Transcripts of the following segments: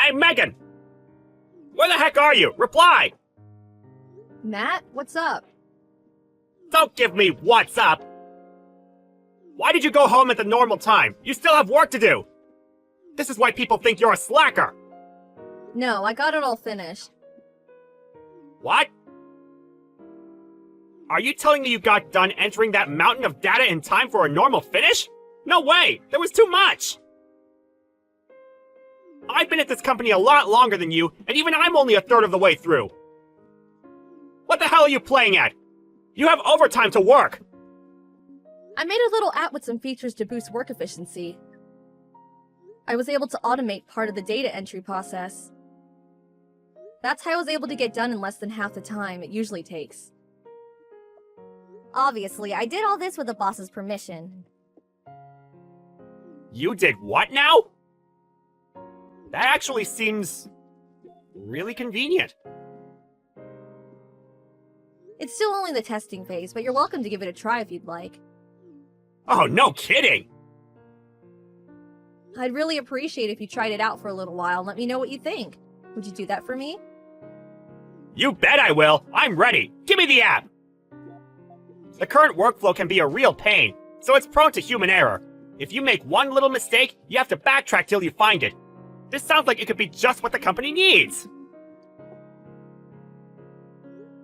Hey, Megan! Where the heck are you? Reply! Matt, what's up? Don't give me what's up! Why did you go home at the normal time? You still have work to do! This is why people think you're a slacker! No, I got it all finished. What? Are you telling me you got done entering that mountain of data in time for a normal finish? No way! There was too much! I've been at this company a lot longer than you, and even I'm only a third of the way through. What the hell are you playing at? You have overtime to work! I made a little app with some features to boost work efficiency. I was able to automate part of the data entry process. That's how I was able to get done in less than half the time it usually takes. Obviously, I did all this with the boss's permission. You did what now? That actually seems really convenient. It's still only the testing phase, but you're welcome to give it a try if you'd like. Oh, no kidding! I'd really appreciate if you tried it out for a little while and let me know what you think. Would you do that for me? You bet I will! I'm ready! Give me the app! The current workflow can be a real pain, so it's prone to human error. If you make one little mistake, you have to backtrack till you find it. This sounds like it could be just what the company needs!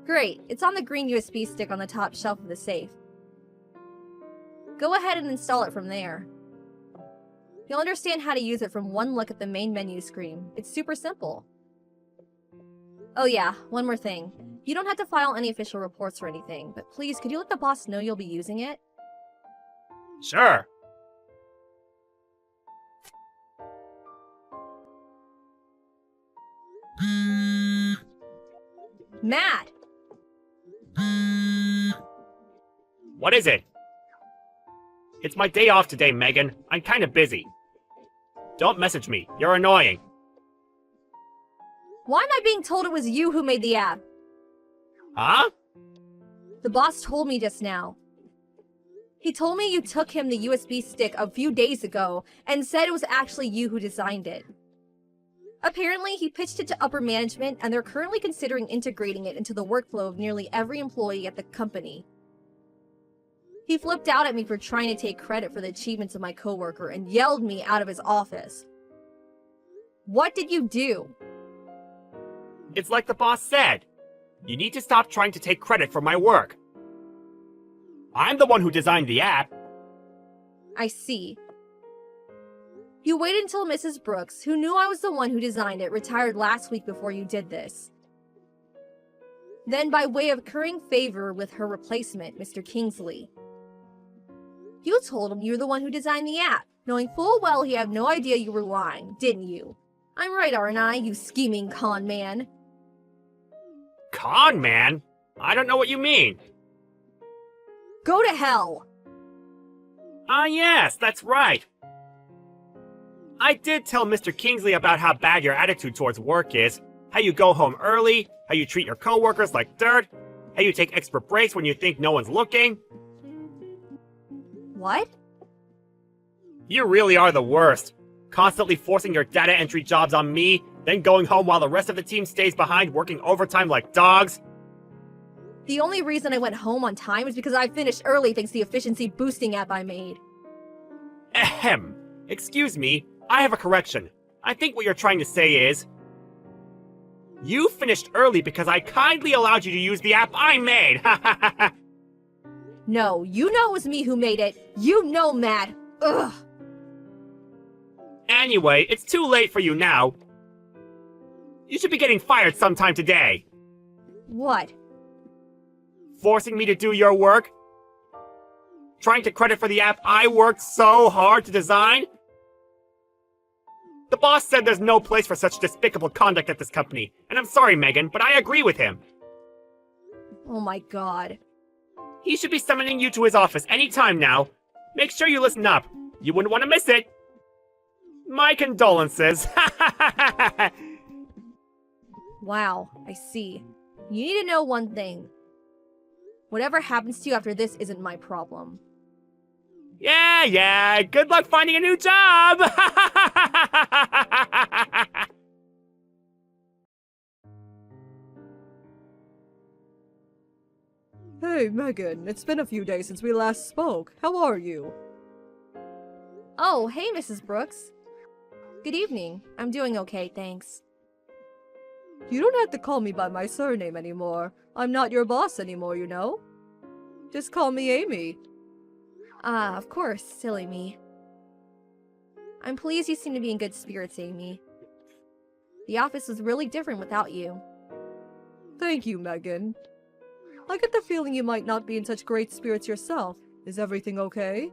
Great, it's on the green USB stick on the top shelf of the safe. Go ahead and install it from there. You'll understand how to use it from one look at the main menu screen. It's super simple. Oh yeah, one more thing. You don't have to file any official reports or anything, but please, could you let the boss know you'll be using it? Sure. Matt! What is it? It's my day off today, Megan. I'm kinda busy. Don't message me. You're annoying. Why am I being told it was you who made the app? Huh? The boss told me just now. He told me you took him the USB stick a few days ago and said it was actually you who designed it. Apparently, he pitched it to upper management and they're currently considering integrating it into the workflow of nearly every employee at the company. He flipped out at me for trying to take credit for the achievements of my coworker and yelled me out of his office. What did you do? It's like the boss said. You need to stop trying to take credit for my work. I'm the one who designed the app. I see. You waited until Mrs. Brooks, who knew I was the one who designed it, retired last week before you did this. Then, by way of currying favor with her replacement, Mr. Kingsley, you told him you were the one who designed the app, knowing full well he had no idea you were lying, didn't you? I'm right, aren't I, you scheming con man? Con man? I don't know what you mean. Go to hell! Ah, yes, that's right. I did tell Mr. Kingsley about how bad your attitude towards work is, how you go home early, how you treat your coworkers like dirt, how you take extra breaks when you think no one's looking. What? You really are the worst. Constantly forcing your data entry jobs on me, then going home while the rest of the team stays behind working overtime like dogs. The only reason I went home on time is because I finished early thanks to the efficiency boosting app I made. Ahem. Excuse me, I have a correction. I think what you're trying to say is, you finished early because I kindly allowed you to use the app I made. No, you know it was me who made it. You know, Matt. Ugh. Anyway, it's too late for you now. You should be getting fired sometime today. What? Forcing me to do your work? Trying to credit for the app I worked so hard to design? The boss said there's no place for such despicable conduct at this company, and I'm sorry, Megan, but I agree with him. Oh my god. He should be summoning you to his office any time now. Make sure you listen up. You wouldn't want to miss it. My condolences. Wow, I see. You need to know one thing. Whatever happens to you after this isn't my problem. Yeah, good luck finding a new job! Hey, Megan, it's been a few days since we last spoke. How are you? Oh, hey, Mrs. Brooks. Good evening. I'm doing okay, thanks. You don't have to call me by my surname anymore. I'm not your boss anymore, you know? Just call me Amy. Ah, of course, silly me. I'm pleased you seem to be in good spirits, Amy. The office was really different without you. Thank you, Megan. I get the feeling you might not be in such great spirits yourself. Is everything okay?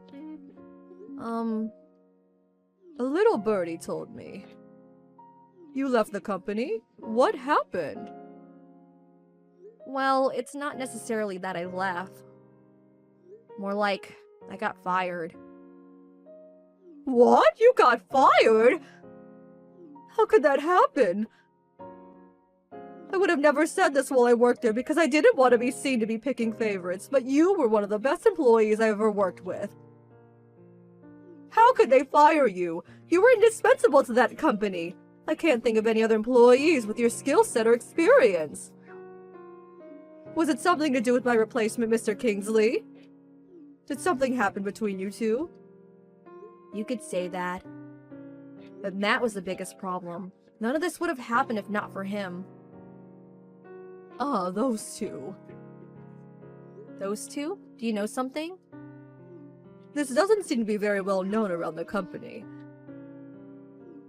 A little birdie told me. You left the company? What happened? Well, it's not necessarily that I left. More like, I got fired. What? You got fired? How could that happen? I would have never said this while I worked there because I didn't want to be seen to be picking favorites, but you were one of the best employees I ever worked with. How could they fire you? You were indispensable to that company. I can't think of any other employees with your skill set or experience. Was it something to do with my replacement, Mr. Kingsley? Did something happen between you two? You could say that. But Matt was the biggest problem. None of this would have happened if not for him. Ah, those two. Those two? Do you know something? This doesn't seem to be very well known around the company.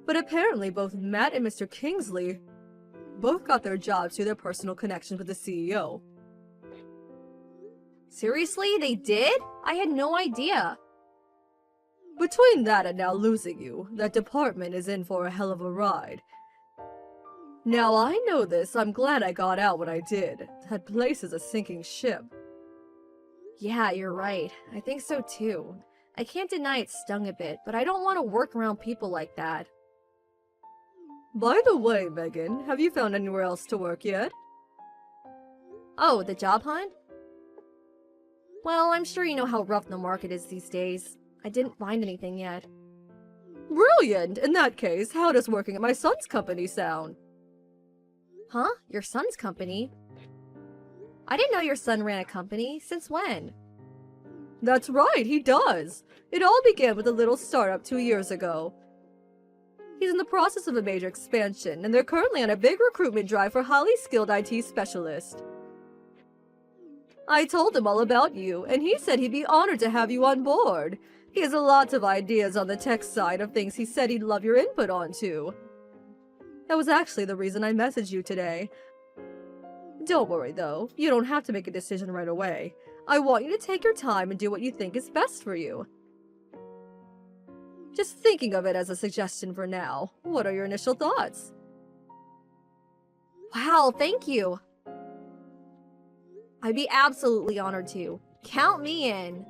But apparently both Matt and Mr. Kingsley both got their jobs through their personal connections with the CEO. Seriously? They did? I had no idea. Between that and now losing you, that department is in for a hell of a ride. Now I know this, I'm glad I got out when I did. That place is a sinking ship. Yeah, you're right. I think so too. I can't deny it stung a bit, but I don't want to work around people like that. By the way, Megan, have you found anywhere else to work yet? Oh, the job hunt? Well, I'm sure you know how rough the market is these days. I didn't find anything yet. Brilliant! In that case, how does working at my son's company sound? Huh? Your son's company? I didn't know your son ran a company. Since when? That's right, he does. It all began with a little startup 2 years ago. He's in the process of a major expansion, and they're currently on a big recruitment drive for highly skilled IT specialists. I told him all about you, and he said he'd be honored to have you on board. He has lots of ideas on the tech side of things he said he'd love your input on, too. That was actually the reason I messaged you today. Don't worry, though. You don't have to make a decision right away. I want you to take your time and do what you think is best for you. Just thinking of it as a suggestion for now. What are your initial thoughts? Wow, thank you. I'd be absolutely honored to. Count me in.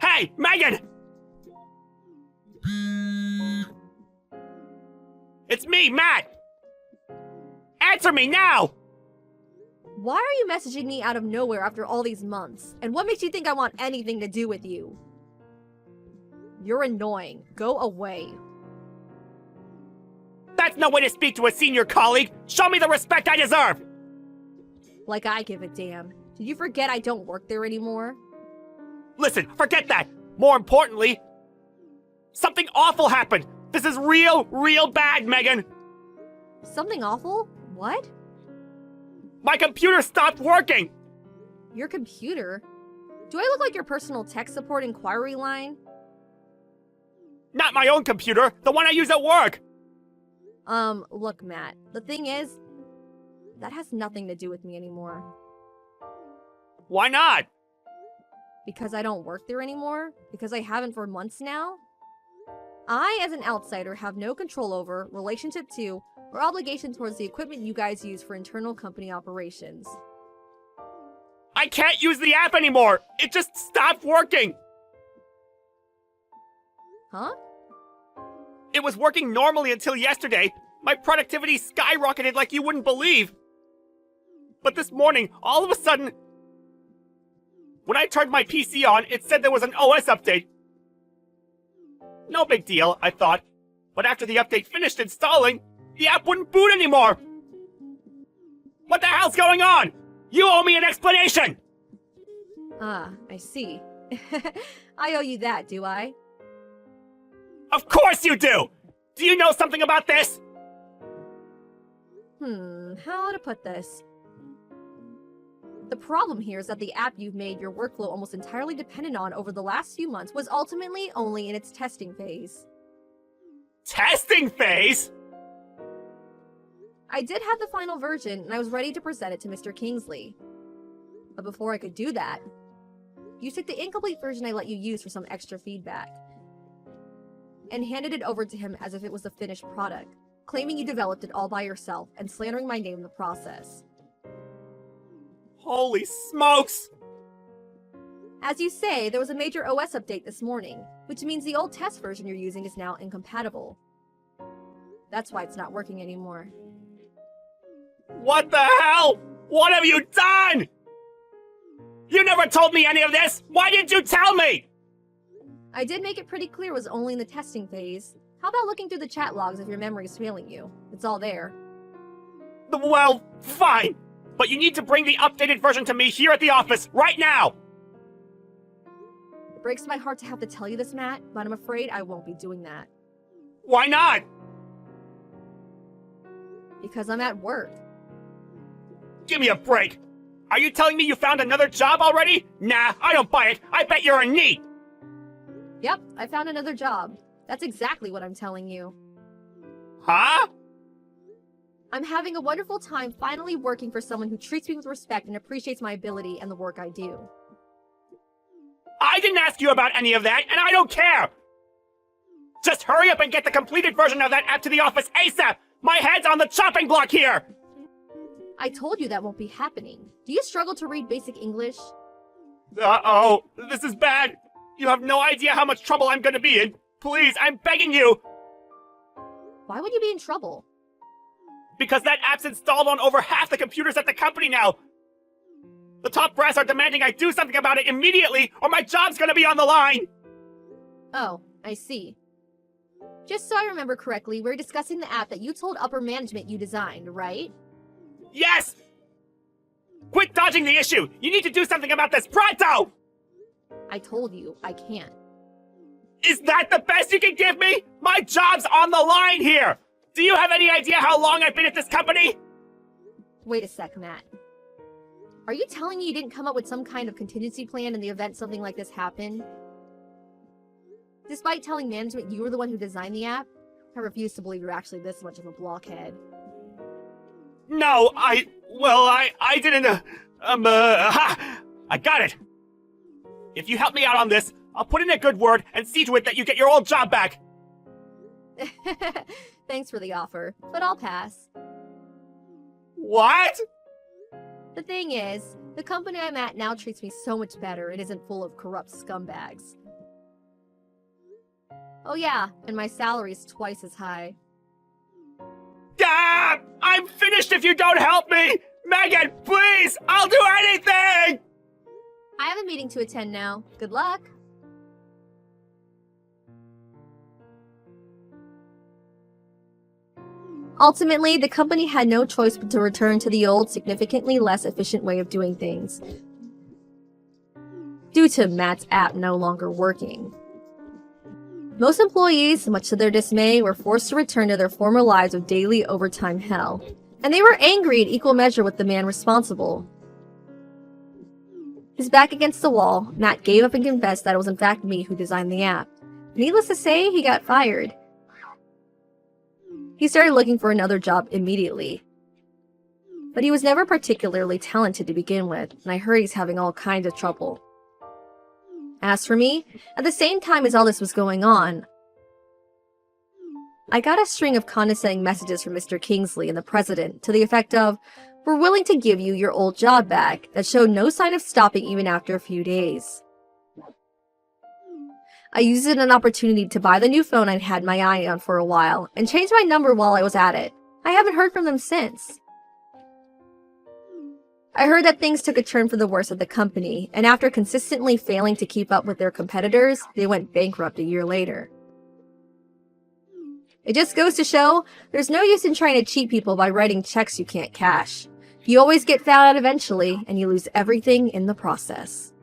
Hey, Megan! It's me, Matt! Answer me now! Why are you messaging me out of nowhere after all these months? And what makes you think I want anything to do with you? You're annoying. Go away. That's no way to speak to a senior colleague! Show me the respect I deserve! Like I give a damn. Did you forget I don't work there anymore? Listen, forget that! More importantly, something awful happened! This is real bad, Megan! Something awful? What? My computer stopped working! Your computer? Do I look like your personal tech support inquiry line? Not my own computer, the one I use at work! Look, Matt. The thing is, that has nothing to do with me anymore. Why not? Because I don't work there anymore? Because I haven't for months now? I, as an outsider, have no control over, relationship to, or obligation towards the equipment you guys use for internal company operations. I can't use the app anymore! It just stopped working! Huh? It was working normally until yesterday. My productivity skyrocketed like you wouldn't believe. But this morning, all of a sudden, when I turned my PC on, it said there was an OS update. No big deal, I thought. But after the update finished installing, the app wouldn't boot anymore. What the hell's going on? You owe me an explanation! Ah, I see. I owe you that, do I? Of course you do! Do you know something about this? How to put this? The problem here is that the app you've made your workflow almost entirely dependent on over the last few months was ultimately only in its testing phase. Testing phase? I did have the final version, and I was ready to present it to Mr. Kingsley. But before I could do that, you took the incomplete version I let you use for some extra feedback, and handed it over to him as if it was the finished product, claiming you developed it all by yourself and slandering my name in the process. Holy smokes! As you say, there was a major OS update this morning, which means the old test version you're using is now incompatible. That's why it's not working anymore. What the hell? What have you done? You never told me any of this! Why didn't you tell me? I did make it pretty clear it was only in the testing phase. How about looking through the chat logs if your memory is failing you? It's all there. Well, fine. But you need to bring the updated version to me here at the office right now! It breaks my heart to have to tell you this, Matt, but I'm afraid I won't be doing that. Why not? Because I'm at work. Give me a break! Are you telling me you found another job already? Nah, I don't buy it. I bet you're a NEET! Yep, I found another job. That's exactly what I'm telling you. Huh? I'm having a wonderful time finally working for someone who treats me with respect and appreciates my ability and the work I do. I didn't ask you about any of that, and I don't care! Just hurry up and get the completed version of that app to the office ASAP! My head's on the chopping block here! I told you that won't be happening. Do you struggle to read basic English? Uh-oh, this is bad. You have no idea how much trouble I'm gonna be in. Please, I'm begging you! Why would you be in trouble? Because that app's installed on over half the computers at the company now! The top brass are demanding I do something about it immediately, or my job's gonna be on the line! Oh, I see. Just so I remember correctly, we're discussing the app that you told upper management you designed, right? Yes! Quit dodging the issue! You need to do something about this pronto! I told you, I can't. Is that the best you can give me? My job's on the line here! Do you have any idea how long I've been at this company? Wait a sec, Matt. Are you telling me you didn't come up with some kind of contingency plan in the event something like this happened? Despite telling management you were the one who designed the app, I refuse to believe you're actually this much of a blockhead. No, I didn't, I got it! If you help me out on this, I'll put in a good word and see to it that you get your old job back! Thanks for the offer, but I'll pass. What? The thing is, the company I'm at now treats me so much better and isn't full of corrupt scumbags. Oh yeah, and my salary's twice as high. Ah! I'm finished if you don't help me! Megan, please! I'll do anything! I have a meeting to attend now. Good luck! Ultimately, the company had no choice but to return to the old, significantly less efficient way of doing things, due to Matt's app no longer working. Most employees, much to their dismay, were forced to return to their former lives of daily overtime hell, and they were angry in equal measure with the man responsible. His back against the wall, Matt gave up and confessed that it was in fact me who designed the app. Needless to say, he got fired. He started looking for another job immediately. But he was never particularly talented to begin with, and I heard he's having all kinds of trouble. As for me, at the same time as all this was going on, I got a string of condescending messages from Mr. Kingsley and the president to the effect of, "We're willing to give you your old job back," that showed no sign of stopping even after a few days. I used it as an opportunity to buy the new phone I'd had my eye on for a while, and changed my number while I was at it. I haven't heard from them since. I heard that things took a turn for the worse at the company, and after consistently failing to keep up with their competitors, they went bankrupt a year later. It just goes to show, there's no use in trying to cheat people by writing checks you can't cash. If You always get found out eventually, and you lose everything in the process.